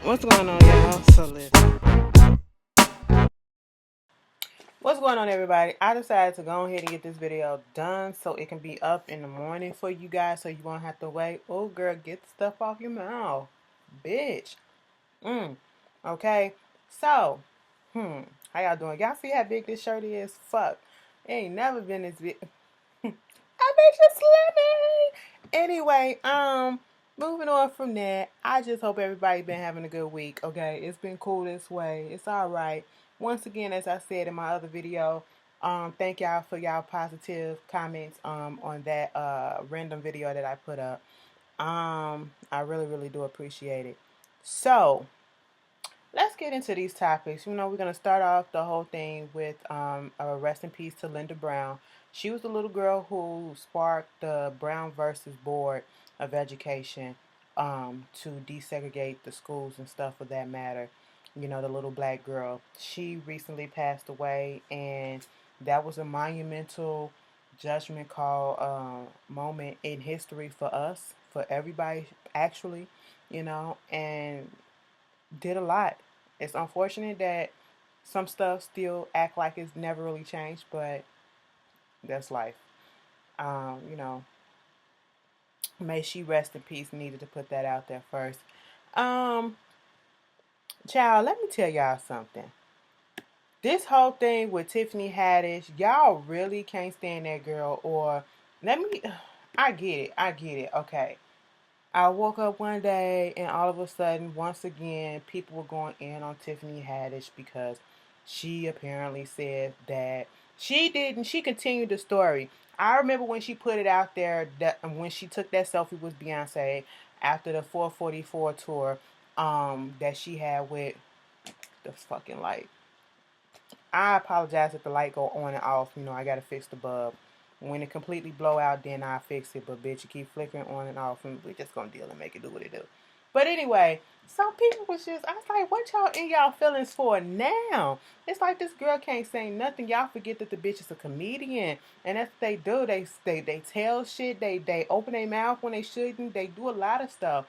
What's going on, y'all? So listen. What's going on, everybody? I decided to go ahead and get this video done so it can be up in the morning for you guys, so you won't have to wait. Oh, girl, get the stuff off your mouth, bitch. Okay. So, how y'all doing? Y'all see how big this shirt is? Fuck, it ain't never been this big. I bet you slimming. Anyway, moving on from that, I just hope everybody been having a good week. Okay, it's been cool this way. It's all right. Once again, as I said in my other video, thank y'all for y'all positive comments on that random video that I put up. I really really do appreciate it. So let's get into these topics. We're going to start off the whole thing with a rest in peace to Linda Brown. She was the little girl who sparked the Brown versus Board of Education to desegregate the schools and stuff for that matter. The little black girl. She recently passed away, and that was a monumental judgment call moment in history for us, for everybody, actually, and did a lot. It's unfortunate that some stuff still act like it's never really changed, but that's life. Um, you know, may she rest in peace. Needed to put that out there first. Um, Child, let me tell y'all something. This whole thing with Tiffany Haddish, y'all really can't stand that girl. Or let me, I get it. Okay, I woke up one day and all of a sudden, once again, people were going in on Tiffany Haddish because she apparently said that she didn't. She continued the story. I remember when she put it out there that when she took that selfie with Beyonce after the 444 tour, that she had with the fucking light. I apologize if the light go on and off. I gotta fix the bulb. When it completely blow out, then I fix it. But bitch, you keep flickering on and off, and we just gonna deal and make it do what it do. But anyway, some people was just, I was like, what y'all in y'all feelings for now? It's like this girl can't say nothing. Y'all forget that the bitch is a comedian, and that's what they do. They tell shit. They open their mouth when they shouldn't. They do a lot of stuff.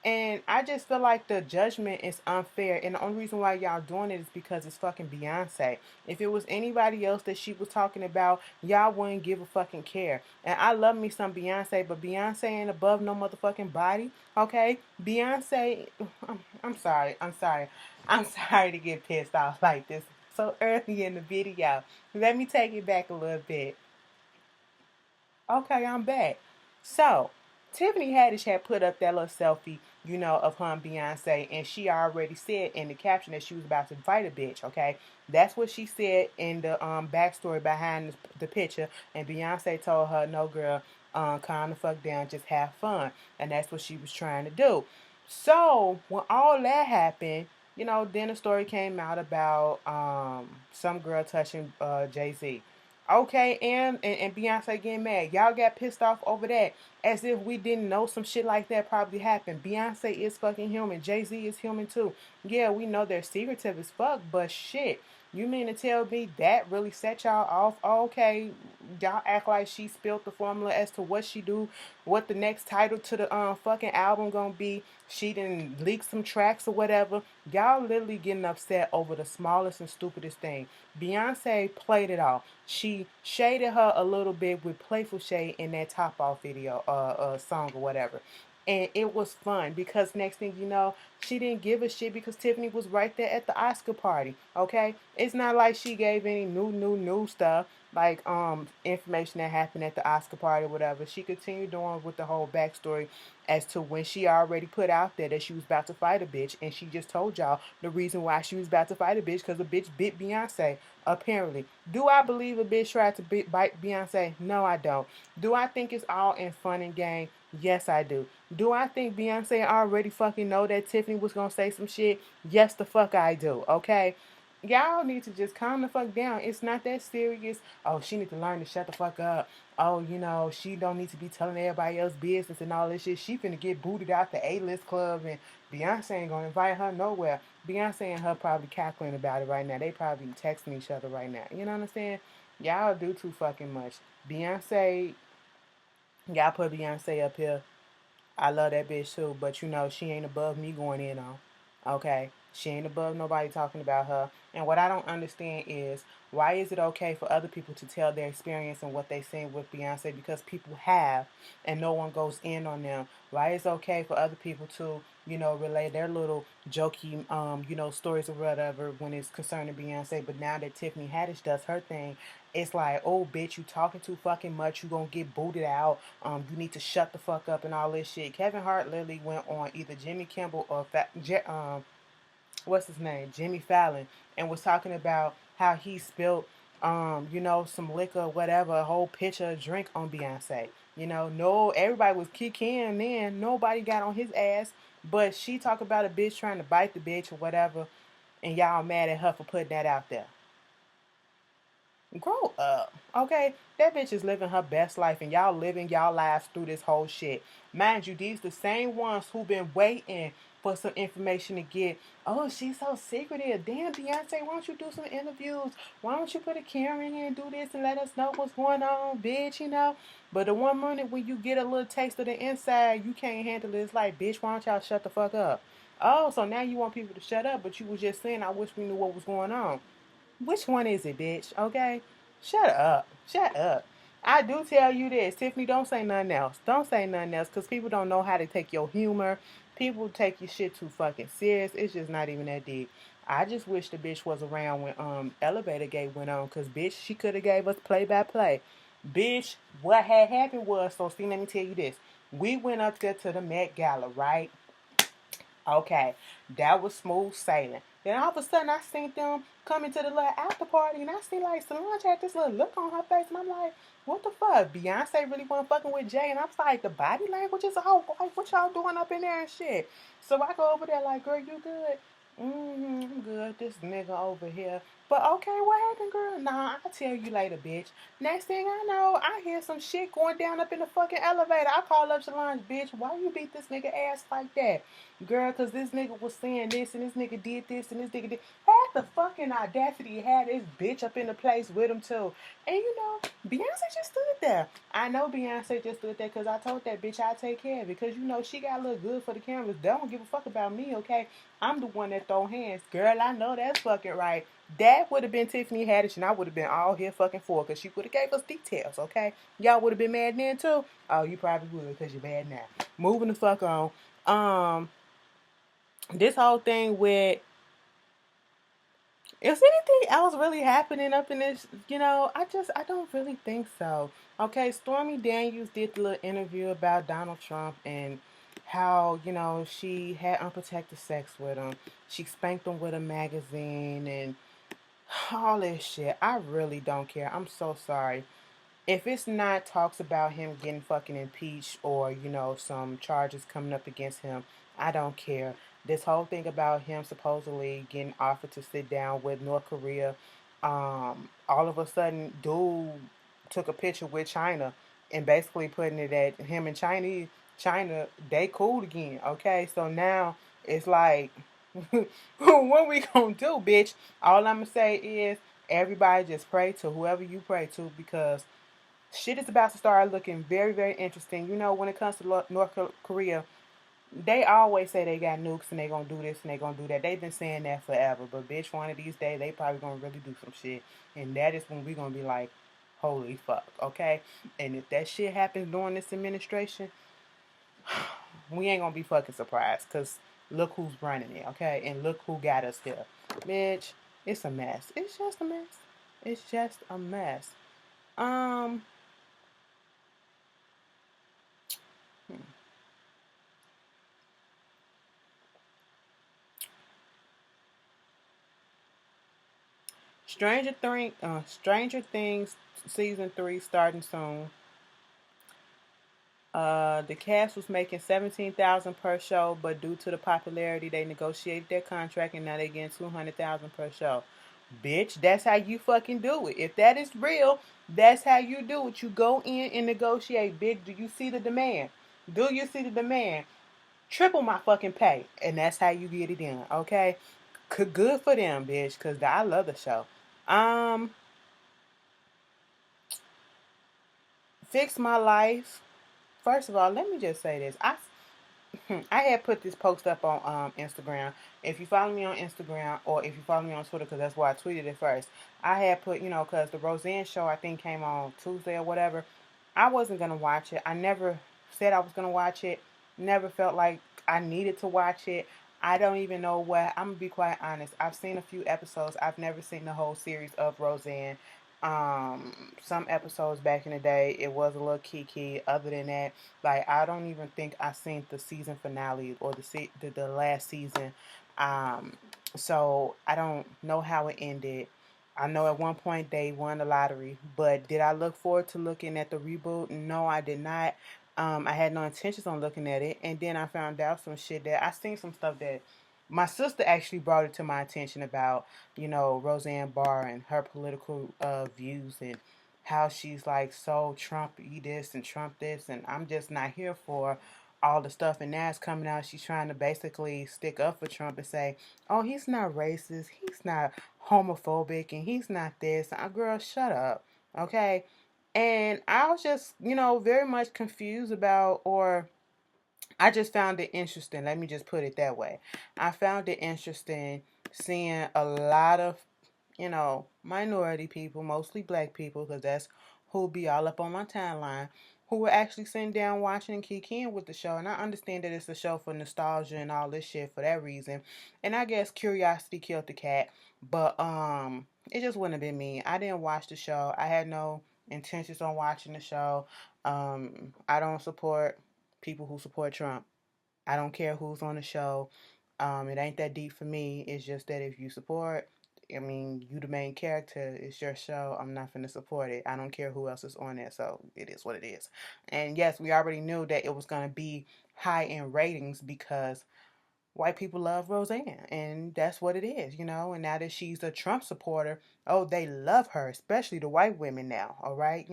And I just feel like the judgment is unfair. And the only reason why y'all doing it is because it's fucking Beyonce. If it was anybody else that she was talking about, y'all wouldn't give a fucking care. And I love me some Beyonce, but Beyonce ain't above no motherfucking body. Okay? Beyonce, I'm sorry. I'm sorry to get pissed off like this so early in the video. Let me take it back a little bit. Okay, I'm back. So, Tiffany Haddish had put up that little selfie, of her and Beyonce, and she already said in the caption that she was about to fight a bitch, okay? That's what she said in the backstory behind the picture, and Beyonce told her, no, girl, calm the fuck down, just have fun. And that's what she was trying to do. So, when all that happened, then a story came out about some girl touching Jay-Z. Okay, and Beyonce getting mad. Y'all got pissed off over that as if we didn't know some shit like that probably happened. Beyonce is fucking human. Jay-Z is human too. Yeah, we know they're secretive as fuck, but shit. You mean to tell me that really set y'all off? Okay, y'all act like she spilled the formula as to what she do, what the next title to the fucking album gonna be. She didn't leak some tracks or whatever. Y'all literally getting upset over the smallest and stupidest thing. Beyonce played it off. She shaded her a little bit with playful shade in that Top Off video, song or whatever. And it was fun because next thing you know, she didn't give a shit because Tiffany was right there at the Oscar party. Okay, it's not like she gave any new stuff like information that happened at the Oscar party or whatever. She continued on with the whole backstory as to when she already put out there that she was about to fight a bitch, and she just told y'all the reason why she was about to fight a bitch because a bitch bit Beyonce. Apparently, do I believe a bitch tried to bite Beyonce? No, I don't. Do I think it's all in fun and game? Yes, I do. Do I think Beyonce already fucking know that Tiffany was gonna say some shit? Yes, the fuck I do. Okay. Y'all need to just calm the fuck down. It's not that serious. Oh, she need to learn to shut the fuck up. Oh, she don't need to be telling everybody else business and all this shit. She finna get booted out the A-list club, and Beyonce ain't gonna invite her nowhere. Beyonce and her probably cackling about it right now. They probably texting each other right now. You know what I'm saying? Y'all do too fucking much. Beyonce, y'all put Beyonce up here. I love that bitch too, but she ain't above me going in on. Okay? She ain't above nobody talking about her. And what I don't understand is, why is it okay for other people to tell their experience and what they seen with Beyonce, because people have and no one goes in on them? Why is it okay for other people to, relay their little jokey, stories or whatever when it's concerning Beyonce? But now that Tiffany Haddish does her thing, it's like, oh, bitch, you talking too fucking much. You gonna get booted out. You need to shut the fuck up and all this shit. Kevin Hart literally went on either Jimmy Kimmel or what's his name, Jimmy Fallon, and was talking about how he spilled, some liquor, whatever, a whole pitcher of drink on Beyonce. No, everybody was kicking, then nobody got on his ass, but she talked about a bitch trying to bite the bitch or whatever, and y'all mad at her for putting that out there. Grow up, okay? That bitch is living her best life, and y'all living y'all lives through this whole shit. Mind you, these the same ones who been waiting for some information to get. Oh, she's so secretive. Damn, Beyonce, why don't you do some interviews? Why don't you put a camera in here and do this and let us know what's going on, bitch? But the one minute when you get a little taste of the inside, you can't handle it. It's like, bitch, why don't y'all shut the fuck up? Oh, so now you want people to shut up, but you was just saying, I wish we knew what was going on. Which one is it, bitch? Okay? Shut up. Shut up. I do tell you this. Tiffany, don't say nothing else. Don't say nothing else, because people don't know how to take your humor. People take your shit too fucking serious. It's just not even that deep. I just wish the bitch was around when Elevator Gate went on, because bitch, she could have gave us play by play. Bitch, what had happened was, so see, let me tell you this. We went up there to the Met Gala, right? Okay, that was smooth sailing. Then all of a sudden, I seen them coming to the little after party, and I see like Solange had this little look on her face, and I'm like, "What the fuck? Beyonce really wasn't fucking with Jay?" And I'm like, "The body language is a whole like, what y'all doing up in there and shit?" So I go over there like, "Girl, you good?" I'm good. This nigga over here. But okay, what happened, girl? Nah, I'll tell you later, bitch. Next thing I know, I hear some shit going down up in the fucking elevator. I call up Solange, bitch. Why you beat this nigga ass like that? Girl, because this nigga was saying this and this nigga did this and this nigga did. Had the fucking audacity, had this bitch up in the place with him too. And Beyonce just stood there. I know Beyonce just stood there because I told that bitch I'll take care of it. Because she got to look good for the cameras. They don't give a fuck about me, okay? I'm the one that throw hands. Girl, I know that's fucking right. That would have been Tiffany Haddish, and I would have been all here fucking for, because she would have gave us details, okay? Y'all would have been mad then too? Oh, you probably would, because you're mad now. Moving the fuck on. This whole thing with, is anything else really happening up in this? I don't really think so. Okay, Stormy Daniels did the little interview about Donald Trump and how, she had unprotected sex with him. She spanked him with a magazine and all this shit. I really don't care. I'm so sorry. If it's not talks about him getting fucking impeached or, some charges coming up against him, I don't care. This whole thing about him supposedly getting offered to sit down with North Korea, all of a sudden, dude took a picture with China and basically putting it at him and China, they cool again. Okay, so now it's like, what we gonna do, bitch? All I'm gonna say is everybody just pray to whoever you pray to, because shit is about to start looking very, very interesting. When it comes to North Korea, they always say they got nukes and they gonna do this and they gonna do that. They've been saying that forever. But bitch, one of these days they probably gonna really do some shit, and that is when we gonna be like, holy fuck, okay? And if that shit happens during this administration, we ain't gonna be fucking surprised, cause look who's running it, okay? And look who got us here, bitch. It's a mess. It's just a mess. It's just a mess. Um. hmm. Stranger Things season 3 starting soon. The cast was making 17,000 per show, but due to the popularity, they negotiated their contract and now they getting 200,000 per show. Bitch, that's how you fucking do it. If that is real, that's how you do it. You go in and negotiate. Bitch, do you see the demand? Do you see the demand? Triple my fucking pay, and that's how you get it done. Okay, good for them, bitch. Cause I love the show. Um, Fix My Life. First of all, let me just say this. I had put this post up on Instagram. If you follow me on Instagram or if you follow me on Twitter, because that's where I tweeted it first, I had put, because the Roseanne show I think came on Tuesday or whatever. I wasn't gonna watch it. I never said I was gonna watch it. Never felt like I needed to watch it. I don't even know what. I'm gonna be quite honest. I've seen a few episodes. I've never seen the whole series of Roseanne. Some episodes back in the day, it was a little kiki. Other than that, like I don't even think I seen the season finale or the last season. Um, so I don't know how it ended. I know at one point they won the lottery, but did I look forward to looking at the reboot? No, I did not. I had no intentions on looking at it, and then I found out some shit that I seen some stuff that my sister actually brought it to my attention about, Roseanne Barr and her political views and how she's like so Trump this and Trump this, and I'm just not here for all the stuff. And now it's coming out. She's trying to basically stick up for Trump and say, "Oh, he's not racist. He's not homophobic, and he's not this." Girl, shut up, okay? And I was just, very much confused about, or I just found it interesting. Let me just put it that way. I found it interesting seeing a lot of, minority people, mostly black people, because that's who be all up on my timeline, who were actually sitting down watching and kicking with the show. And I understand that it's a show for nostalgia and all this shit for that reason. And I guess curiosity killed the cat. But it just wouldn't have been me. I didn't watch the show. I had no intentions on watching the show. I don't support people who support Trump. I don't care who's on the show. It ain't that deep for me. It's just that if you support, I mean, you the main character. It's your show. I'm not finna support it. I don't care who else is on it. So it is what it is. And yes, we already knew that it was gonna be high in ratings because white people love Roseanne, and that's what it is, And now that she's a Trump supporter, oh, they love her, especially the white women now, all right,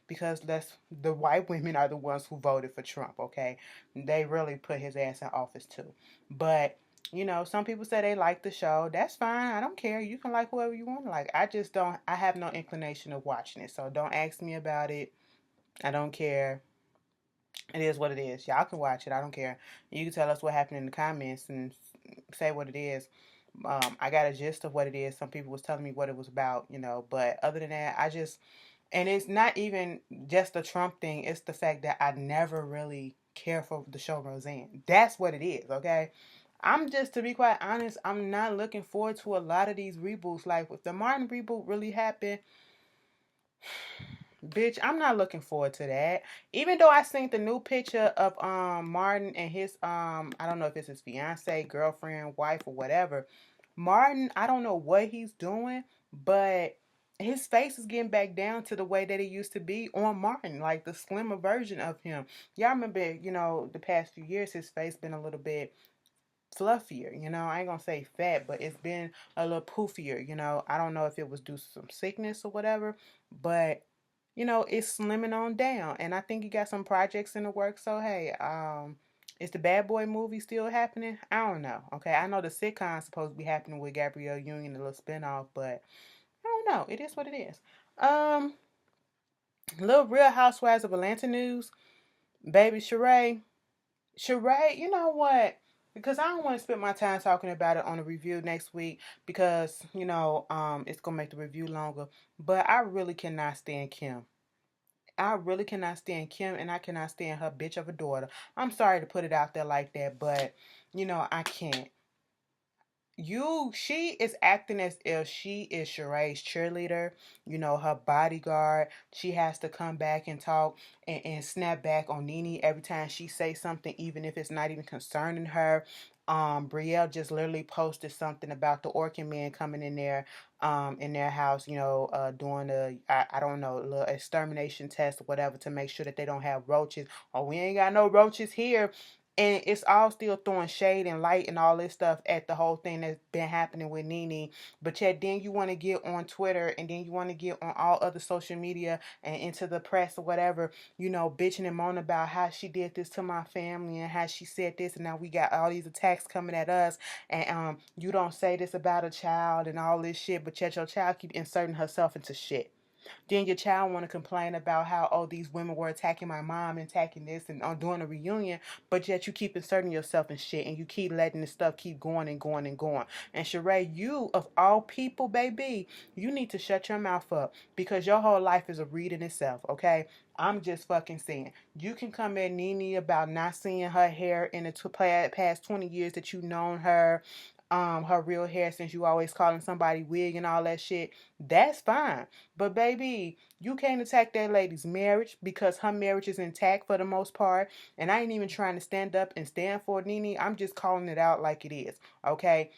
because the white women are the ones who voted for Trump, okay? They really put his ass in office too. But some people say they like the show. That's fine. I don't care. You can like whoever you want to like. I just don't. I have no inclination of watching it, so don't ask me about it. I don't care. It is what it is. Y'all can watch it. I don't care. You can tell us what happened in the comments and say what it is. I got a gist of what it is. Some people was telling me what it was about, But other than that, and it's not even just the Trump thing. It's the fact that I never really care for the show Roseanne. That's what it is, okay? I'm just, to be quite honest, I'm not looking forward to a lot of these reboots. Like, if the Martin reboot really happened, bitch, I'm not looking forward to that. Even though I seen the new picture of Martin and his I don't know if it's his fiance, girlfriend, wife, or whatever. Martin, I don't know what he's doing, but his face is getting back down to the way that it used to be on Martin, like the slimmer version of him. Y'all remember, the past few years his face been a little bit fluffier, I ain't gonna say fat, but it's been a little poofier, I don't know if it was due to some sickness or whatever, but it's slimming on down. And I think he got some projects in the works. So hey, is the Bad Boy movie still happening? I don't know. Okay, I know the sitcom's supposed to be happening with Gabrielle Union, a little spinoff, but I don't know. It is what it is. Little Real Housewives of Atlanta news. Baby Sheree, you know what? Because I don't want to spend my time talking about it on a review next week because, it's gonna make the review longer. But I really cannot stand Kim. I really cannot stand Kim, and I cannot stand her bitch of a daughter. I'm sorry to put it out there like that, but I can't. She is acting as if she is Sheree's cheerleader, her bodyguard. She has to come back and talk and snap back on Nene every time she says something, even if it's not even concerning her. Brielle just literally posted something about the Orkin man coming in their house, doing I don't know, a little extermination test or whatever to make sure that they don't have roaches. Oh, we ain't got no roaches here. And it's all still throwing shade and light and all this stuff at the whole thing that's been happening with Nene. But yet then you want to get on Twitter and then you want to get on all other social media and into the press or whatever, bitching and moaning about how she did this to my family and how she said this and now we got all these attacks coming at us and you don't say this about a child and all this shit, but yet your child keep inserting herself into shit. Then your child want to complain about how, oh, these women were attacking my mom and attacking this and doing a reunion, but yet you keep inserting yourself in shit and you keep letting this stuff keep going and going and going. And Sheree, you of all people, baby, you need to shut your mouth up because your whole life is a read in itself, okay? I'm just fucking saying. You can come at Nene about not seeing her hair in the past 20 years that you've known her real hair, since you always calling somebody wig and all that shit. That's fine. But baby, you can't attack that lady's marriage because her marriage is intact for the most part. And I ain't even trying to stand up and stand for Nene. I'm just calling it out like it is. Okay?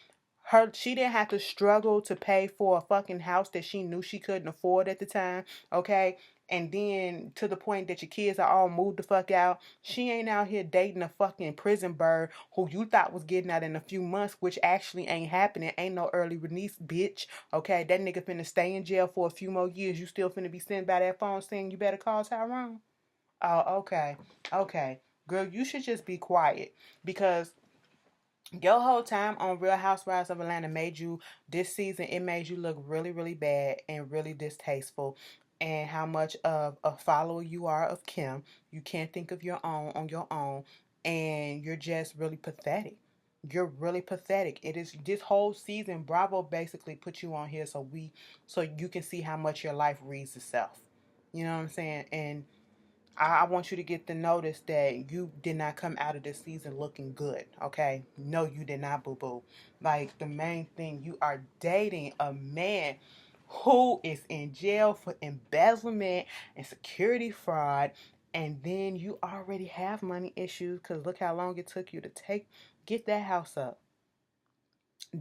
She didn't have to struggle to pay for a fucking house that she knew she couldn't afford at the time, okay? And then to the point that your kids are all moved the fuck out. She ain't out here dating a fucking prison bird who you thought was getting out in a few months, which actually ain't happening. Ain't no early release, bitch. Okay, that nigga finna stay in jail for a few more years. You still finna be sitting by that phone saying you better call Tyrone? Oh, okay. Okay. Girl, you should just be quiet because your whole time on Real Housewives of Atlanta made you, this season, it made you look really, really bad and really distasteful. And how much of a follower you are of Kim. You can't think of your own on your own. And you're just really pathetic. You're really pathetic. It is this whole season. Bravo basically put you on here so you can see how much your life reads itself. You know what I'm saying? And I want you to get the notice that you did not come out of this season looking good, okay? No, you did not, boo-boo. Like, the main thing, you are dating a man who is in jail for embezzlement and security fraud, and then you already have money issues because look how long it took you to get that house up.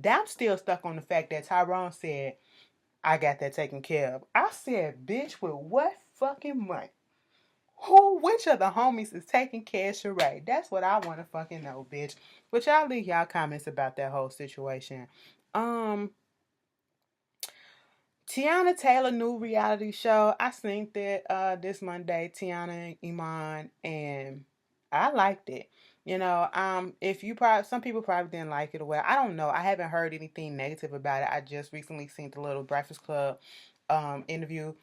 I'm still stuck on the fact that Tyrone said, I got that taken care of. I said, bitch, with what fucking money? Which of the homies is taking care of Sheree? That's what I want to fucking know, bitch. But y'all leave y'all comments about that whole situation. Um, Teyana Taylor new reality show. I seen that this Monday, Teyana and Iman, and I liked it. You know, if you probably some people probably didn't like it or well, I don't know. I haven't heard anything negative about it. I just recently seen the little Breakfast Club interview.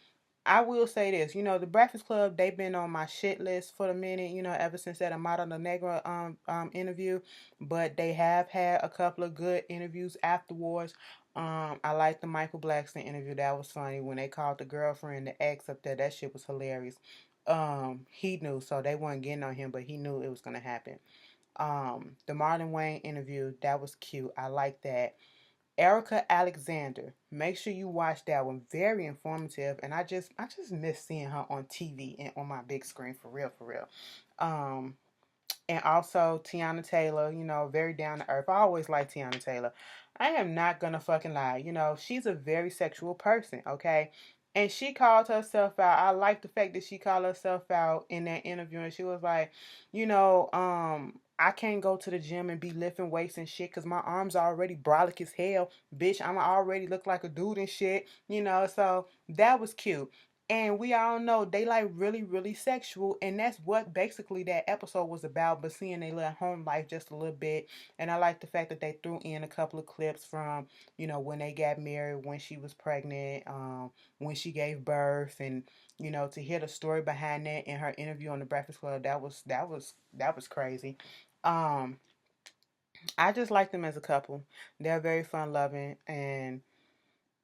I will say this, you know, the Breakfast Club, they've been on my shit list for a minute, you know, ever since that Amado the Negra interview. But they have had a couple of good interviews afterwards. I like the Michael Blackson interview. That was funny when they called the girlfriend the ex up there. That shit was hilarious. He knew, so they weren't getting on him, but he knew it was gonna happen. The Marlon Wayne interview, that was cute. I like that. Erica Alexander. Make sure you watch that one. Very informative, and I just miss seeing her on TV and on my big screen for real, for real. Um, and also Teyana Taylor. You know, very down to earth. I always like Teyana Taylor. I am not gonna fucking lie. You know, she's a very sexual person. Okay. And she called herself out. I like the fact that she called herself out in that interview. And she was like, you know, I can't go to the gym and be lifting weights and shit because my arms are already brolic as hell. Bitch, I'm already look like a dude and shit. You know, so that was cute. And we all know they like really, really sexual. And that's what basically that episode was about. But seeing their little home life just a little bit. And I like the fact that they threw in a couple of clips from, you know, when they got married, when she was pregnant, when she gave birth. And, you know, to hear the story behind that in her interview on the Breakfast Club, that was crazy. Um, I just like them as a couple. They're very fun loving and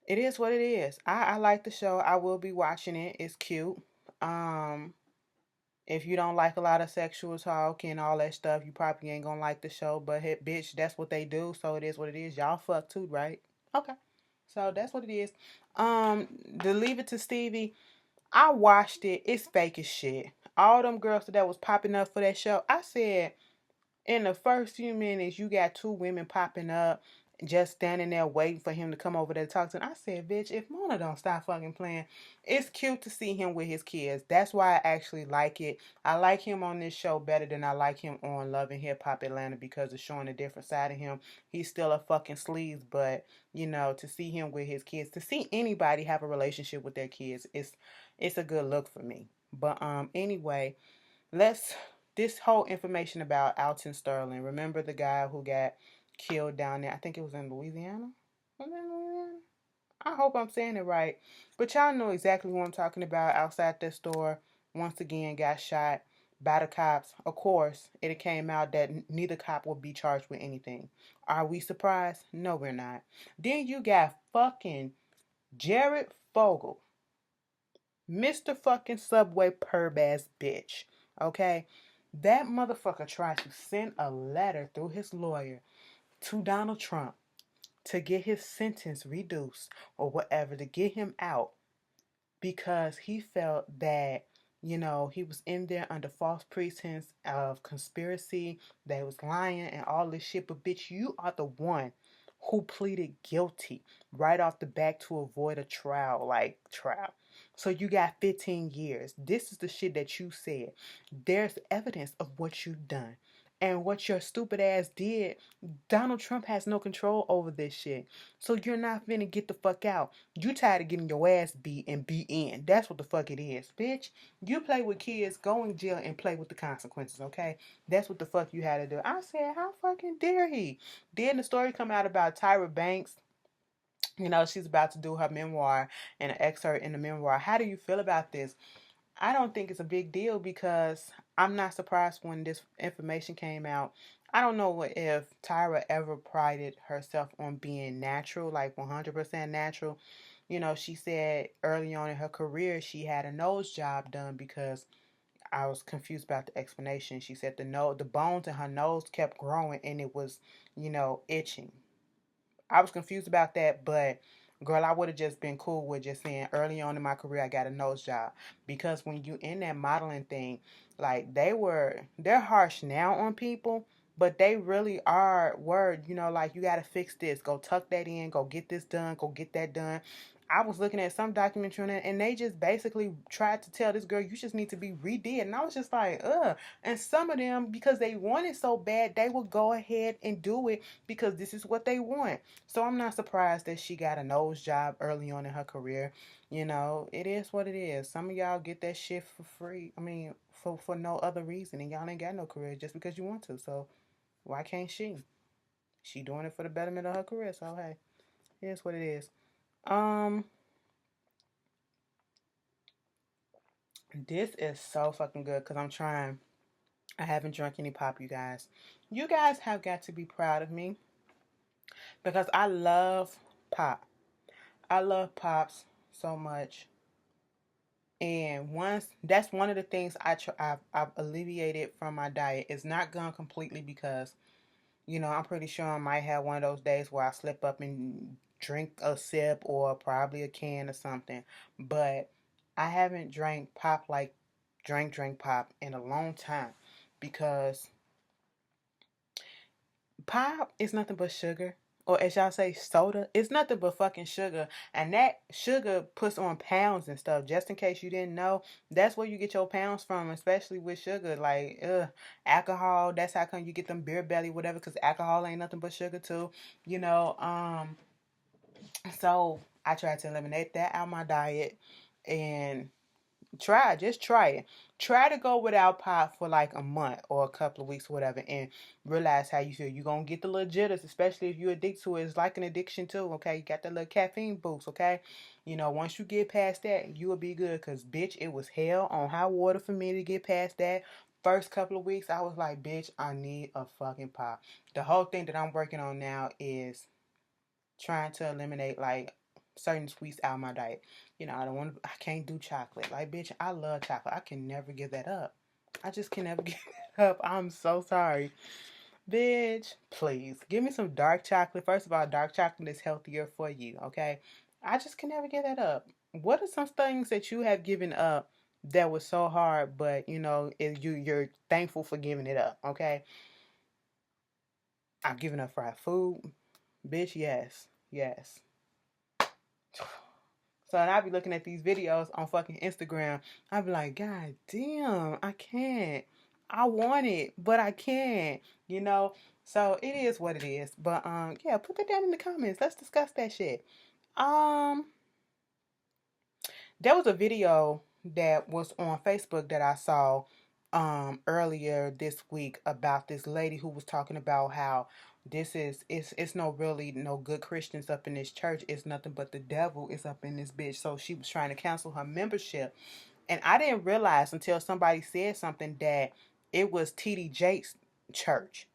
it is what it is. I like the show. I will be watching it. It's cute. Um, if you don't like a lot of sexual talk and all that stuff, you probably ain't gonna like the show. But hey, bitch, that's what they do. So it is what it is. Y'all fuck too, right? Okay. So that's what it is. To Leave It to Stevie, I watched it. It's fake as shit. All them girls that was popping up for that show, I said, in the first few minutes, you got two women popping up, just standing there waiting for him to come over there to talk to them. I said, bitch, if Mona don't stop fucking playing, it's cute to see him with his kids. That's why I actually like it. I like him on this show better than I like him on Love and Hip Hop Atlanta because it's showing a different side of him. He's still a fucking sleaze, but, you know, to see him with his kids, to see anybody have a relationship with their kids, it's a good look for me. But anyway, let's this whole information about Elgin Sterling. Remember the guy who got killed down there? I think it was in Louisiana. Was it in Louisiana? I hope I'm saying it right. But y'all know exactly what I'm talking about. Outside the store, once again got shot by the cops. Of course, it came out that neither cop will be charged with anything. Are we surprised? No, we're not. Then you got fucking Jared Fogle, Mr. fucking Subway perv ass bitch. Okay? That motherfucker tried to send a letter through his lawyer to Donald Trump to get his sentence reduced or whatever, to get him out, because he felt that, he was in there under false pretense of conspiracy, that he was lying and all this shit. But bitch, you are the one who pleaded guilty right off the back to avoid a trial. So you got 15 years. This is the shit that you said. There's evidence of what you've done. And what your stupid ass did, Donald Trump has no control over this shit. So you're not finna get the fuck out. You tired of getting your ass beat and beat in. That's what the fuck it is, bitch. You play with kids, go in jail and play with the consequences, okay? That's what the fuck you had to do. I said, how fucking dare he? Then the story come out about Tyra Banks. She's about to do her memoir and an excerpt in the memoir. How do you feel about this? I don't think it's a big deal because I'm not surprised when this information came out. I don't know if Tyra ever prided herself on being natural, like 100% natural. She said early on in her career she had a nose job done because I was confused about the explanation. She said the bones in her nose kept growing and it was, itching. I was confused about that, but girl, I would have just been cool with just saying early on in my career I got a nose job. Because when you in that modeling thing, like they're harsh now on people, but they really were, like you gotta fix this, go tuck that in, go get this done, go get that done. I was looking at some documentary on that, and they just basically tried to tell this girl, you just need to be redid. And I was just like, ugh. And some of them, because they want it so bad, they will go ahead and do it because this is what they want. So I'm not surprised that she got a nose job early on in her career. It is what it is. Some of y'all get that shit for free. I mean, for no other reason, and y'all ain't got no career just because you want to. So why can't she? She doing it for the betterment of her career. So hey, it is what it is. This is so fucking good because I'm trying. I haven't drunk any pop, you guys. You guys have got to be proud of me because I love pop. I love pops so much. And once that's one of the things I've alleviated from my diet. It's not gone completely because I'm pretty sure I might have one of those days where I slip up and drink a sip or probably a can or something. But I haven't drank pop like drink pop in a long time because pop is nothing but sugar. Or as y'all say, soda. It's nothing but fucking sugar. And that sugar puts on pounds and stuff. Just in case you didn't know, that's where you get your pounds from, especially with sugar. Like, alcohol, that's how come you get them beer belly, whatever, because alcohol ain't nothing but sugar too. You know, so I tried to eliminate that out of my diet. And just try it. Try to go without pop for like a month or a couple of weeks, whatever, and realize how you feel. You're gonna get the little jitters, especially if you're addicted to it. It's like an addiction too, okay? You got that little caffeine boost, okay? Once you get past that, you will be good. Cause bitch, it was hell on high water for me to get past that. First couple of weeks, I was like, bitch, I need a fucking pop. The whole thing that I'm working on now is trying to eliminate like certain sweets out of my diet. I can't do chocolate. Like, bitch, I love chocolate. I can never give that up. I just can never give it up. I'm so sorry. Bitch, please give me some dark chocolate. First of all, dark chocolate is healthier for you, okay? I just can never give that up. What are some things that you have given up that was so hard, but you're thankful for giving it up, okay? I've given up fried food. Bitch, yes. Yes. So and I be looking at these videos on fucking Instagram. I be like, God damn, I can't. I want it, but I can't. So it is what it is. But yeah, put that down in the comments. Let's discuss that shit. Um, there was a video that was on Facebook that I saw earlier this week about this lady who was talking about how It's no really no good Christians up in this church. It's nothing but the devil is up in this bitch. So she was trying to cancel her membership. And I didn't realize until somebody said something that it was TD Jake's church.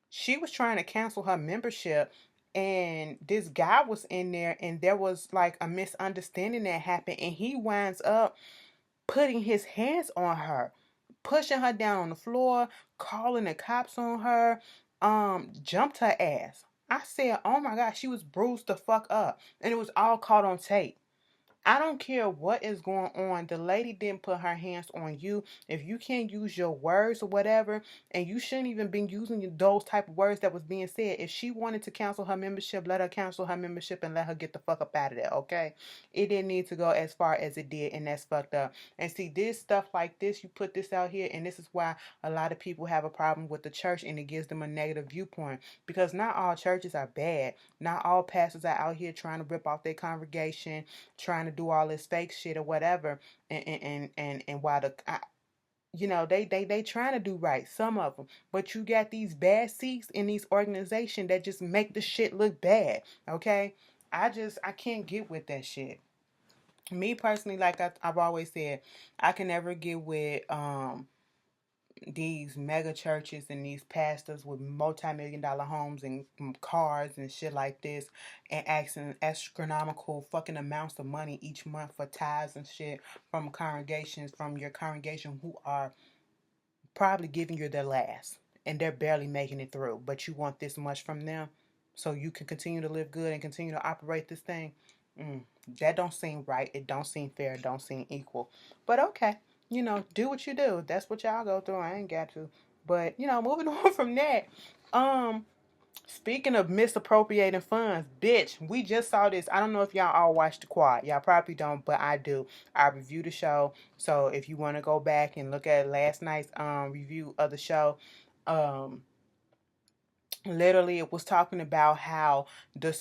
She was trying to cancel her membership, and this guy was in there, and there was like a misunderstanding that happened, and he winds up putting his hands on her, pushing her down on the floor, calling the cops on her, jumped her ass. I said, oh my God, she was bruised the fuck up. And it was all caught on tape. I don't care what is going on. The lady didn't put her hands on you. If you can't use your words or whatever, and you shouldn't even been using those type of words that was being said. If she wanted to cancel her membership, let her cancel her membership and let her get the fuck up out of there, okay? It didn't need to go as far as it did, and that's fucked up. And see, this stuff like this, you put this out here, and this is why a lot of people have a problem with the church, and it gives them a negative viewpoint. Because not all churches are bad. Not all pastors are out here trying to rip off their congregation, trying to do all this fake shit or whatever, and while they trying to do right, some of them, but you got these bad seats in these organizations that just make the shit look bad. Okay, I can't get with that shit. Me personally, like I've always said, I can never get with these mega churches and these pastors with multi-million-dollar homes and cars and shit like this, and asking astronomical fucking amounts of money each month for tithes and shit from congregations, from your congregation, who are probably giving you their last and they're barely making it through, but you want this much from them so you can continue to live good and continue to operate this thing. mm, that don't seem right. It don't seem fair. It don't seem equal. But okay, do what you do. That's what y'all go through. I ain't got to. But moving on from that. um Speaking of misappropriating funds, bitch, we just saw this. I don't know if y'all all watched The Quad. Y'all probably don't, but I do. I review the show. So if you want to go back and look at last night's review of the show, um literally it was talking about how the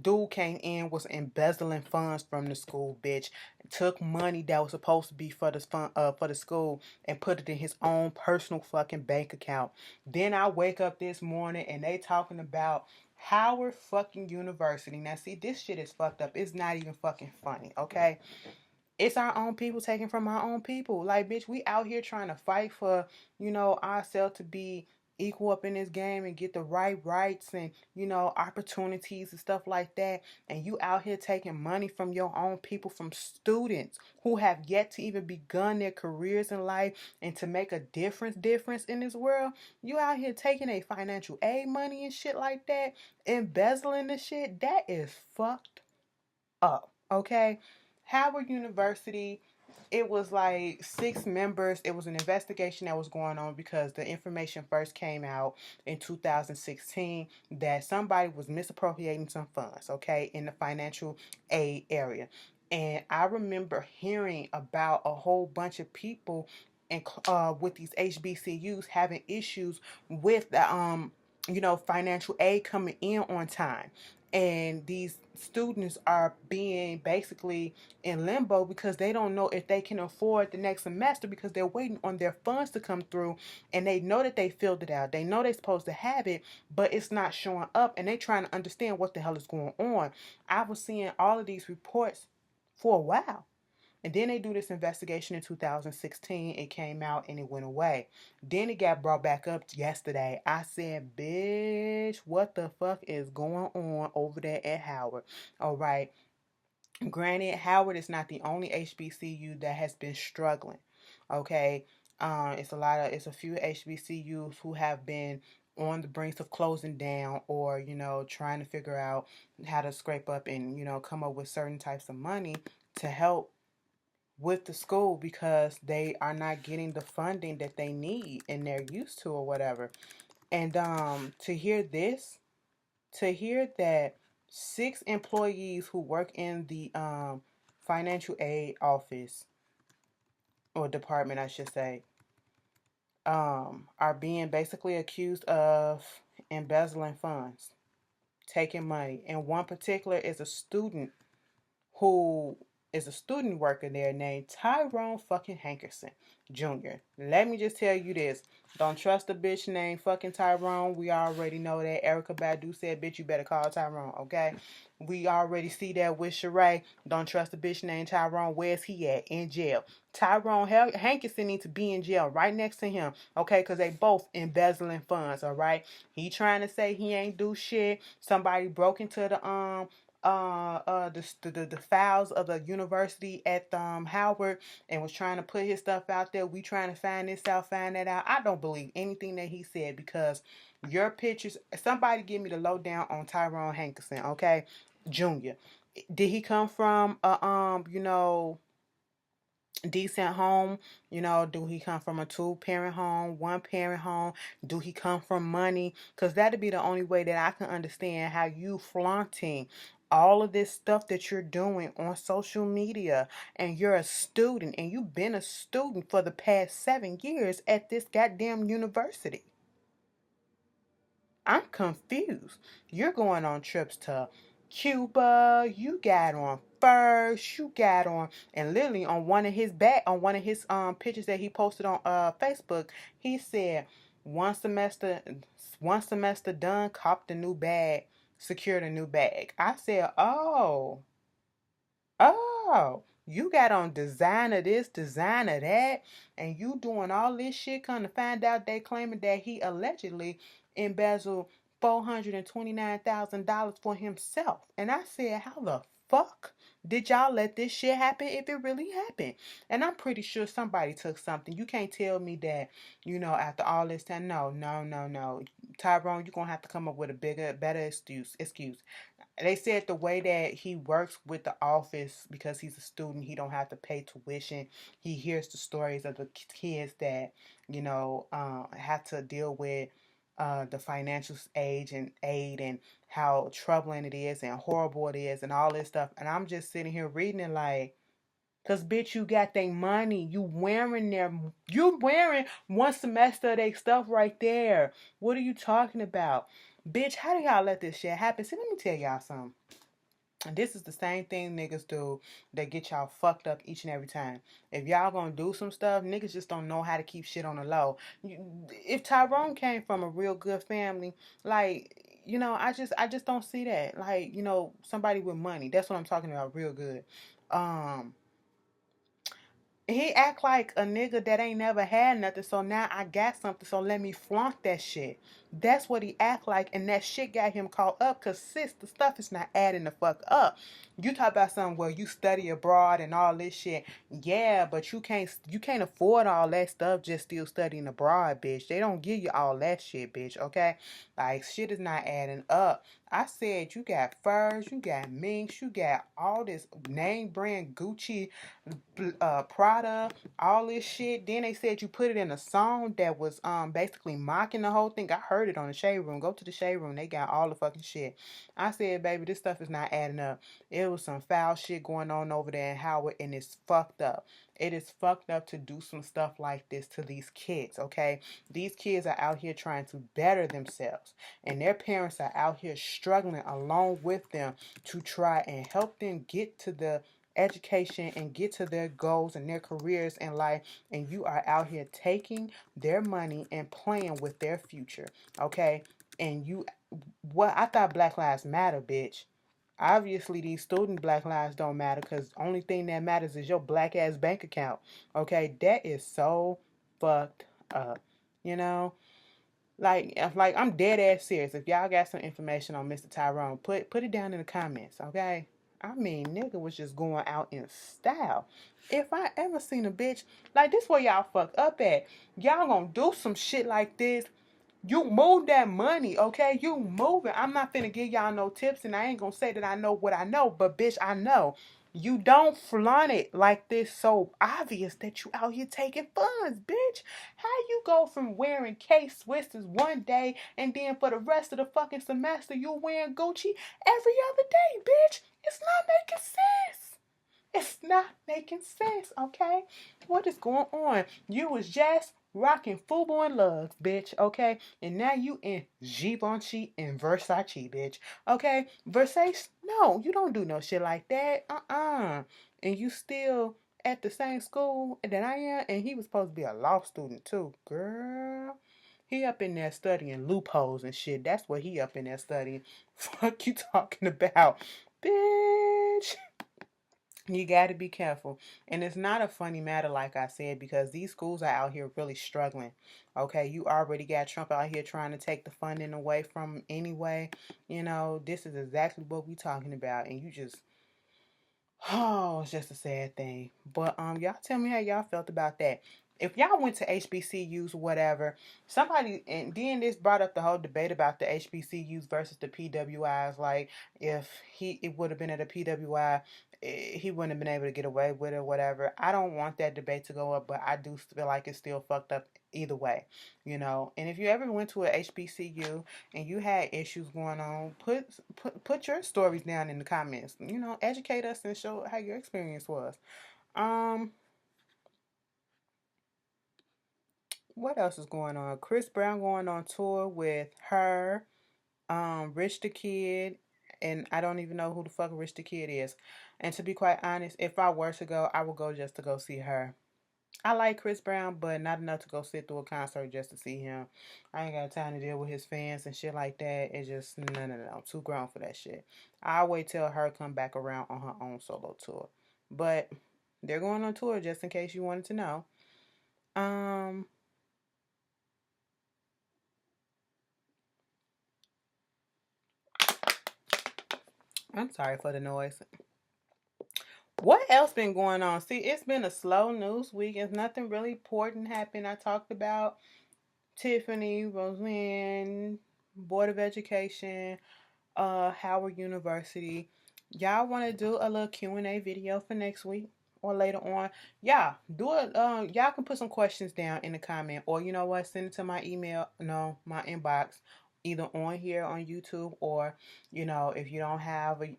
dude came in, was embezzling funds from the school, bitch, took money that was supposed to be for the fun, for the school, and put it in his own personal fucking bank account. Then I wake up this morning and they talking about Howard fucking University. Now see, this shit is fucked up. It's not even fucking funny, okay? It's our own people taking from our own people. Like, bitch, we out here trying to fight for, ourselves to be equal up in this game and get the right rights and, opportunities and stuff like that. And you out here taking money from your own people, from students who have yet to even begun their careers in life and to make a difference in this world. You out here taking a financial aid money and shit like that, embezzling the shit. That is fucked up, okay? Howard University, it was like 6 members. It was an investigation that was going on because the information first came out in 2016 that somebody was misappropriating some funds, okay, in the financial aid area. And I remember hearing about a whole bunch of people and with these HBCUs having issues with the financial aid coming in on time, and these students are being basically in limbo because they don't know if they can afford the next semester because they're waiting on their funds to come through, and they know that they filled it out, they know they're supposed to have it, but it's not showing up, and they trying to understand what the hell is going on. I was seeing all of these reports for a while. And then they do this investigation in 2016. It came out and it went away. Then it got brought back up yesterday. I said, bitch, what the fuck is going on over there at Howard? All right. Granted, Howard is not the only HBCU that has been struggling. Okay. It's a few HBCUs who have been on the brink of closing down, or trying to figure out how to scrape up and come up with certain types of money to help with the school because they are not getting the funding that they need and they're used to or whatever. And to hear that 6 employees who work in the financial aid office, or department I should say, are being basically accused of embezzling funds, taking money. And one particular is a student who is a student worker there named Tyrone fucking Hankerson Jr. Let me just tell you this. Don't trust a bitch named fucking Tyrone. We already know that. Erica Badu said, bitch, you better call Tyrone, okay? We already see that with Sheree. Don't trust a bitch named Tyrone. Where's he at? In jail. Tyrone Hankerson needs to be in jail right next to him, okay? Because they both embezzling funds, all right? He trying to say he ain't do shit. Somebody broke into the files of the university at Howard and was trying to put his stuff out there. We trying to find this out, find that out. I don't believe anything that he said because your pictures. Somebody give me the lowdown on Tyrone Hankerson, okay, Junior. Did he come from decent home? Do he come from a 2-parent home, 1-parent home? Do he come from money? Because that'd be the only way that I can understand how you flaunting all of this stuff that you're doing on social media, and you're a student, and you've been a student for the past 7 years at this goddamn university. I'm confused. You're going on trips to Cuba. You got on furs. You got on, and literally on one of his pictures that he posted on Facebook, he said, one semester done, copped a new bag, secured a new bag. I said, oh, you got on designer this, designer that, and you doing all this shit. Come to find out, they claiming that he allegedly embezzled $429,000 for himself. And I said, how the fuck did y'all let this shit happen if it really happened? And I'm pretty sure somebody took something. You can't tell me that, after all this time. No, no, no, no. Tyrone, you're going to have to come up with a better excuse. They said the way that he works with the office, because he's a student, he don't have to pay tuition. He hears the stories of the kids that, have to deal with the financial aid and how troubling it is and horrible it is and all this stuff. And I'm just sitting here reading it like, cause bitch, you got their money. You wearing one semester of their stuff right there. What are you talking about? Bitch, how do y'all let this shit happen? See, let me tell y'all something. And this is the same thing niggas do that get y'all fucked up each and every time. If y'all gonna do some stuff, niggas just don't know how to keep shit on the low. If Tyrone came from a real good family, like, I just don't see that. Like, somebody with money. That's what I'm talking about, real good. He act like a nigga that ain't never had nothing, so now I got something, so let me flaunt that shit. That's what he act like, and that shit got him caught up, because sis, the stuff is not adding the fuck up. You talk about something where you study abroad and all this shit. Yeah, but you can't afford all that stuff just still studying abroad, bitch. They don't give you all that shit, bitch, okay? Like, shit is not adding up. I said you got furs, you got minks, you got all this name brand Gucci, Prada, all this shit. Then they said you put it in a song that was basically mocking the whole thing. I heard it on the Shade Room. Go to the Shade Room. They got all the fucking shit. I said, baby, this stuff is not adding up. It was some foul shit going on over there in Howard, and it's fucked up. It is fucked up to do some stuff like this to these kids, okay? These kids are out here trying to better themselves, and their parents are out here struggling along with them to try and help them get to the education and get to their goals and their careers in life, and you are out here taking their money and playing with their future, okay? And I thought Black Lives Matter, bitch. Obviously, these student Black lives don't matter, because the only thing that matters is your black ass bank account, okay? That is so fucked up, you know? Like I'm dead ass serious. If y'all got some information on Mr. Tyrone, put it down in the comments, okay? I mean, nigga was just going out in style. If I ever seen a bitch, like, this where y'all fuck up at. Y'all gonna do some shit like this. You move that money, okay? You move it. I'm not finna give y'all no tips, and I ain't gonna say that I know what I know, but bitch, I know. You don't flaunt it like this so obvious that you out here taking funds, bitch. How you go from wearing K-Swisses one day, and then for the rest of the fucking semester you wearing Gucci every other day, bitch? It's not making sense. It's not making sense, okay? What is going on? You was just rocking FUBU and Lugs, bitch, okay? And now you in Givenchy and Versace, bitch, okay? Versace, no, you don't do no shit like that, And you still at the same school that I am, and he was supposed to be a law student too, girl. He up in there studying loopholes and shit. That's what he up in there studying. Fuck you talking about, bitch. You got to be careful. And it's not a funny matter, like I said, because these schools are out here really struggling. Okay, you already got Trump out here trying to take the funding away from them anyway. You know, this is exactly what we talking about. And you just, oh, it's just a sad thing. But y'all tell me how y'all felt about that. If y'all went to HBCUs or whatever, somebody, and then this brought up the whole debate about the HBCUs versus the PWIs. Like, if it would have been at a PWI, he wouldn't have been able to get away with it or whatever. I don't want that debate to go up, but I do feel like it's still fucked up either way, you know. And if you ever went to a HBCU and you had issues going on, put your stories down in the comments. You know, educate us and show how your experience was. Um, what else is going on? Chris Brown going on tour with her, Rich the Kid, and I don't even know who the fuck Rich the Kid is. And to be quite honest, if I were to go, I would go just to go see her. I like Chris Brown, but not enough to go sit through a concert just to see him. I ain't got time to deal with his fans and shit like that. It's just no. I'm too grown for that shit. I'll wait till her come back around on her own solo tour. But they're going on tour just in case you wanted to know. Um, I'm sorry for the noise. What else been going on? See, it's been a slow news week. It's nothing really important happened. I talked about Tiffany, Roseanne, Board of Education, Howard University. Y'all want to do a little Q&A video for next week or later on? Yeah, do it. Y'all can put some questions down in the comment, or you know what, send it to my email, no, my inbox, either on here on YouTube, or you know, if you don't have a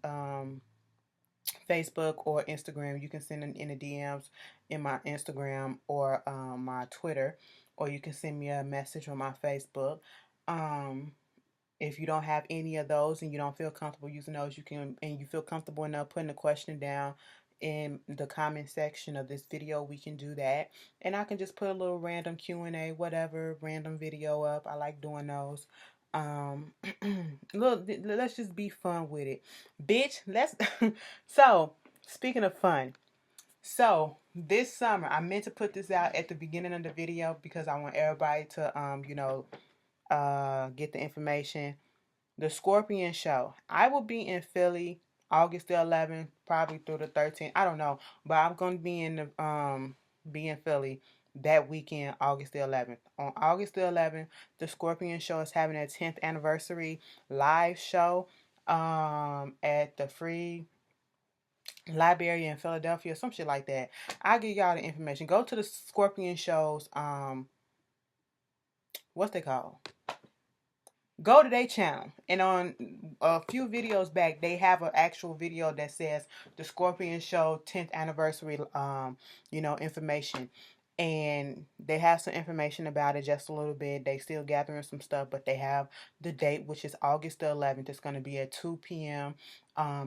Facebook or Instagram, you can send it in the DMs in my Instagram or my Twitter, or you can send me a message on my Facebook. Um, if you don't have any of those and you don't feel comfortable using those, you can, and you feel comfortable enough putting the question down in the comment section of this video, we can do that. And I can just put a little random Q&A, whatever, random video up. I like doing those. Look, let's just be fun with it. Bitch, let's so speaking of fun. So this summer, I meant to put this out at the beginning of the video because I want everybody to get the information. The Scorpion Show. I will be in Philly August the 11th, probably through the 13th. I don't know, but I'm going to be in Philly that weekend, August the 11th. On August the 11th, the Scorpion Show is having a 10th anniversary live show at the Free Library in Philadelphia, some shit like that. I'll give y'all the information. Go to the Scorpion Show's what's they called? Go to their channel, and on a few videos back they have an actual video that says the Scorpion Show 10th anniversary information, and they have some information about it, just a little bit. They still gathering some stuff, but they have the date, which is August the 11th. It's going to be at 2 p.m.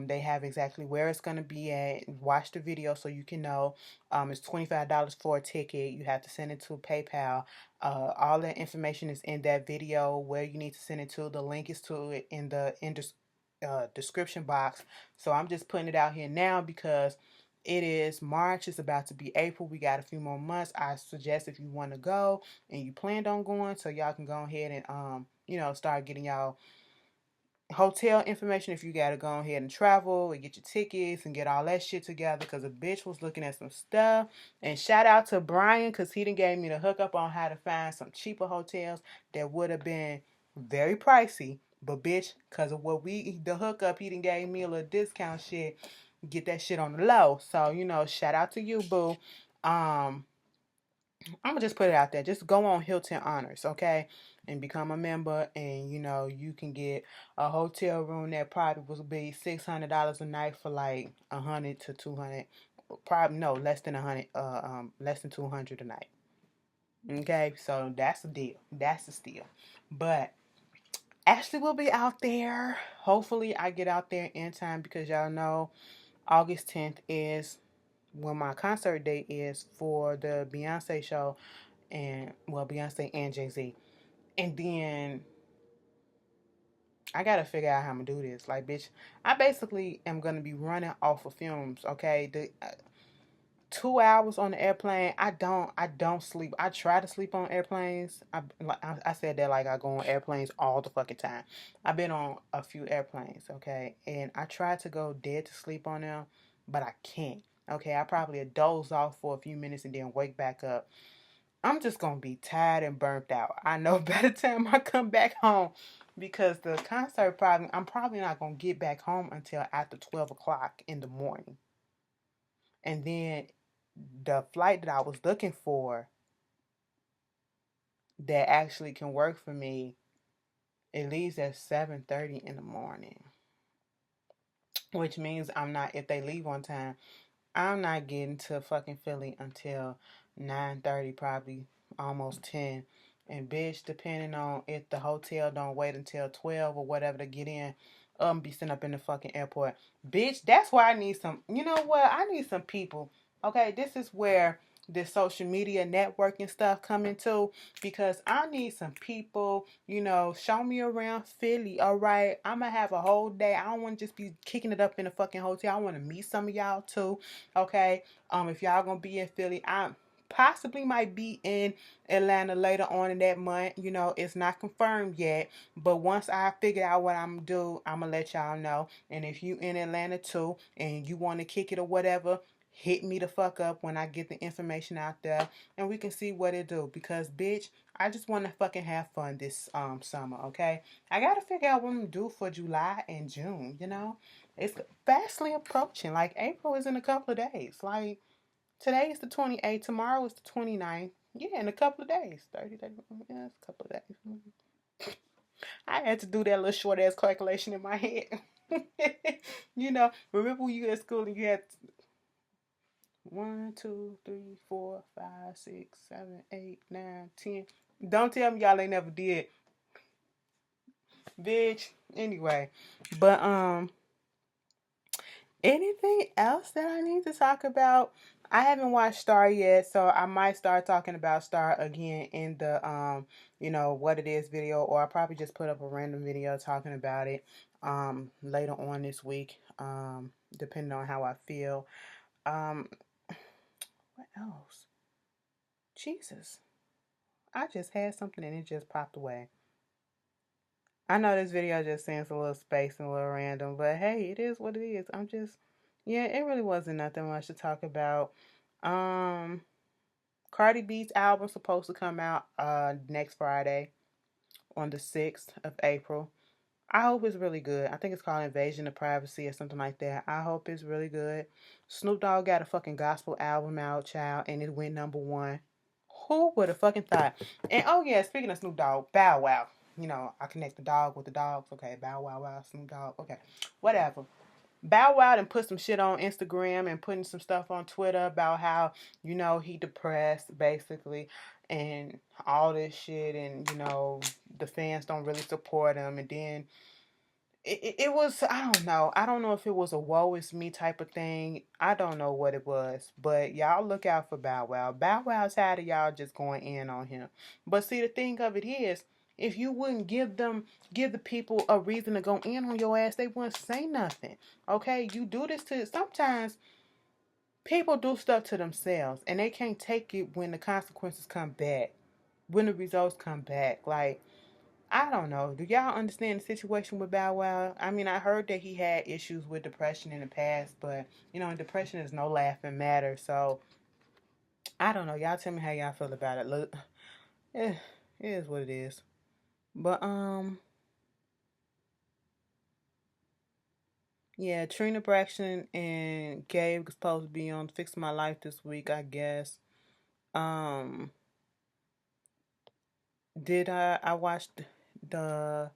They have exactly where it's going to be at. Watch the video so you can know. It's $25 for a ticket. You have to send it to PayPal. All that information is in that video, where you need to send it to. The link is to it in the description box. So I'm just putting it out here now because it is March. It's about to be April. We got a few more months. I suggest if you want to go and you planned on going, so y'all can go ahead and start getting y'all hotel information if you gotta go ahead and travel and get your tickets and get all that shit together, because a bitch was looking at some stuff. And shout out to Brian, because he done gave me the hookup on how to find some cheaper hotels that would have been very pricey, but bitch, because of the hookup, he done gave me a little discount shit, get that shit on the low. So shout out to you, boo. I'm gonna just put it out there. Just go on Hilton Honors, okay, and become a member, and you can get a hotel room that probably will be $600 a night for like 100 to 200. Probably no less than 100. Less than 200 a night. Okay, so that's the deal. That's the steal. But Ashley will be out there. Hopefully, I get out there in time because y'all know August 10th is when my concert date is for the Beyonce show, and well, Beyonce and Jay-Z. And then I gotta figure out how I'm gonna do this. Like, bitch, I basically am gonna be running off of films. Okay, the 2 hours on the airplane. I don't sleep. I try to sleep on airplanes. I said that like I go on airplanes all the fucking time. I've been on a few airplanes. Okay, and I try to go dead to sleep on them, but I can't. Okay, I probably doze off for a few minutes and then wake back up. I'm just gonna be tired and burnt out. I know by the time I come back home, because the concert probably I'm probably not gonna get back home until after 12 o'clock in the morning. And then the flight that I was looking for that actually can work for me, it leaves at 7:30 in the morning. Which means I'm not if they leave on time, I'm not getting to fucking Philly until 9:30, probably almost 10. And bitch, depending on if the hotel don't wait until 12 or whatever to get in, be sitting up in the fucking airport. Bitch, that's why I need some, you know what? I need some people. Okay, this is where this social media networking stuff come into, because I need some people, show me around Philly. All right, I'm gonna have a whole day. I don't want to just be kicking it up in a fucking hotel. I want to meet some of y'all too. Okay. If y'all gonna be in Philly, I possibly might be in Atlanta later on in that month. It's not confirmed yet. But once I figure out what I'm gonna do, I'm gonna let y'all know. And if you in Atlanta too and you wanna kick it or whatever, hit me the fuck up when I get the information out there and we can see what it do. Because bitch, I just wanna fucking have fun this summer, okay? I gotta figure out what I'm gonna do for July and June. It's fastly approaching. Like, April is in a couple of days. Like, today is the 28th. Tomorrow is the 29th. Yeah, in a couple of days. 30 days. Yeah, it's a couple of days. I had to do that little short ass calculation in my head. Remember when you were at school and you had 1, 2, 3, 4, 5, 6, 7, 8, 9, 10. Don't tell me y'all ain't never did. Bitch. Anyway. But anything else that I need to talk about? I haven't watched Star yet, so I might start talking about Star again in the what it is video, or I'll probably just put up a random video talking about it later on this week, depending on how I feel. What else? Jesus. I just had something and it just popped away. I know this video just seems a little space and a little random, but hey, it is what it is. Yeah, it really wasn't nothing much to talk about. Um, Cardi B's album supposed to come out next Friday on the 6th of April. I hope it's really good. I think it's called Invasion of Privacy or something like that. I hope it's really good. Snoop Dogg got a fucking gospel album out, child, and it went #1. Who would have fucking thought? And oh yeah, speaking of Snoop Dogg, Bow Wow. I connect the dog with the dogs. Okay, Bow Wow, Wow, Snoop Dogg. Okay, whatever. Bow Wow and put some shit on Instagram and putting some stuff on Twitter about how, he depressed basically and all this shit, and the fans don't really support him. And then it was, I don't know if it was a woe is me type of thing. I don't know what it was, but y'all look out for Bow Wow. Bow Wow's tired of y'all just going in on him. But see, the thing of it is, if you wouldn't give the people a reason to go in on your ass, they wouldn't say nothing. Okay, you do this to sometimes people do stuff to themselves and they can't take it when the consequences come back, when the results come back. Like, I don't know. Do y'all understand the situation with Bow Wow? I mean, I heard that he had issues with depression in the past, but depression is no laughing matter. So I don't know. Y'all tell me how y'all feel about it. Look, it is what it is. But yeah, Trina Braxton and Gabe was supposed to be on Fix My Life this week, I guess. Um, did I watched the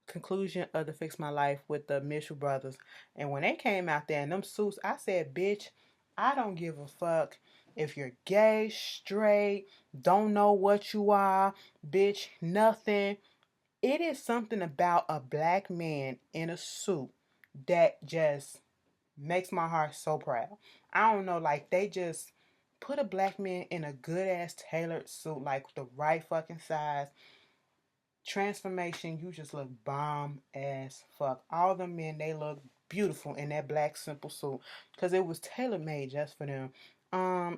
conclusion of the Fix My Life with the Mitchell brothers, and when they came out there in them suits, I said, bitch, I don't give a fuck if you're gay, straight, don't know what you are, bitch, nothing. It is something about a black man in a suit that just makes my heart so proud. I don't know, like they just put a black man in a good ass tailored suit, like the right fucking size. Transformation, you just look bomb as fuck. All the men, they look beautiful in that black simple suit because it was tailor made just for them.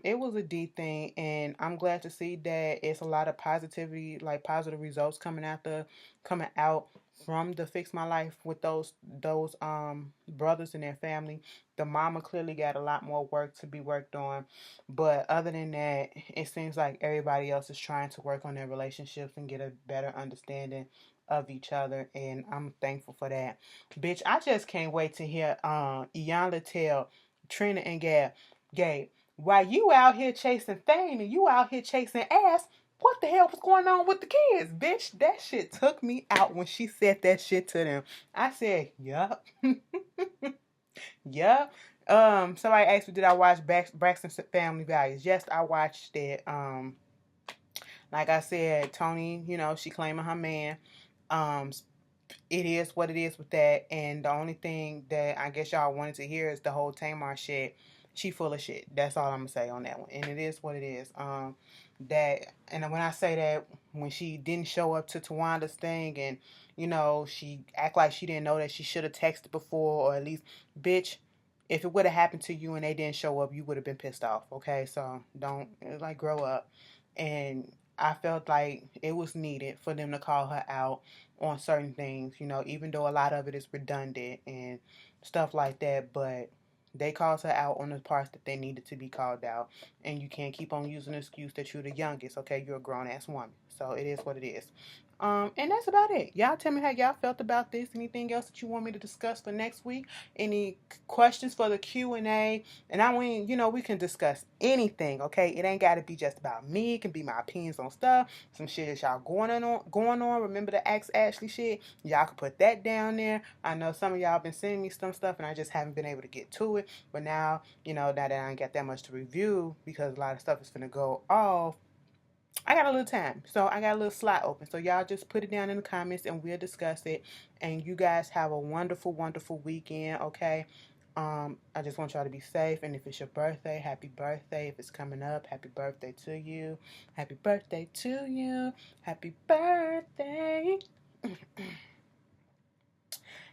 It was a D thing, and I'm glad to see that it's a lot of positivity, like positive results coming out from the Fix My Life with those brothers and their family. The mama clearly got a lot more work to be worked on, but other than that, it seems like everybody else is trying to work on their relationships and get a better understanding of each other, and I'm thankful for that. Bitch, I just can't wait to hear Teyana Taylor, Trina and Gabe. While you out here chasing fame and you out here chasing ass, what the hell was going on with the kids, bitch? That shit took me out when she said that shit to them. I said, yup. Yup. Somebody asked me, did I watch Braxton Family Values? Yes, I watched it. Like I said, Tony, she claiming her man. Um, it is what it is with that. And the only thing that I guess y'all wanted to hear is the whole Tamar shit. She full of shit. That's all I'm gonna say on that one. And it is what it is. That and when I say that, when she didn't show up to Tawanda's thing, and she act like she didn't know that she should have texted before, or at least, bitch. If it would have happened to you and they didn't show up, you would have been pissed off. Okay, so don't grow up. And I felt like it was needed for them to call her out on certain things, even though a lot of it is redundant and stuff like that, but they called her out on the parts that they needed to be called out. And you can't keep on using the excuse that you're the youngest, okay? You're a grown ass woman. So it is what it is. And that's about it. Y'all tell me how y'all felt about this. Anything else that you want me to discuss for next week? Any questions for the Q&A? And I mean, we can discuss anything, okay? It ain't got to be just about me. It can be my opinions on stuff. Some shit that y'all going on. Remember the Ask Ashley shit? Y'all can put that down there. I know some of y'all been sending me some stuff and I just haven't been able to get to it. But now, now that I ain't got that much to review because a lot of stuff is gonna go off, I got a little time. So I got a little slot open. So y'all just put it down in the comments and we'll discuss it. And you guys have a wonderful, wonderful weekend, okay? I just want y'all to be safe. And if it's your birthday, happy birthday. If it's coming up, happy birthday to you. Happy birthday to you. Happy birthday.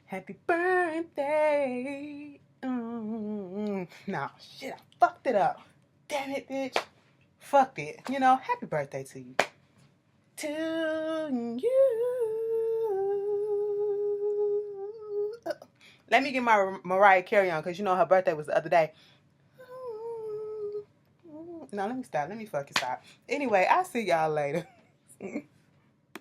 Happy birthday. Nah, shit, I fucked it up. Damn it, bitch. Fucked it. Happy birthday to you. To you. Let me get my Mariah Carey on, because her birthday was the other day. No, let me stop. Let me fucking stop. Anyway, I'll see y'all later.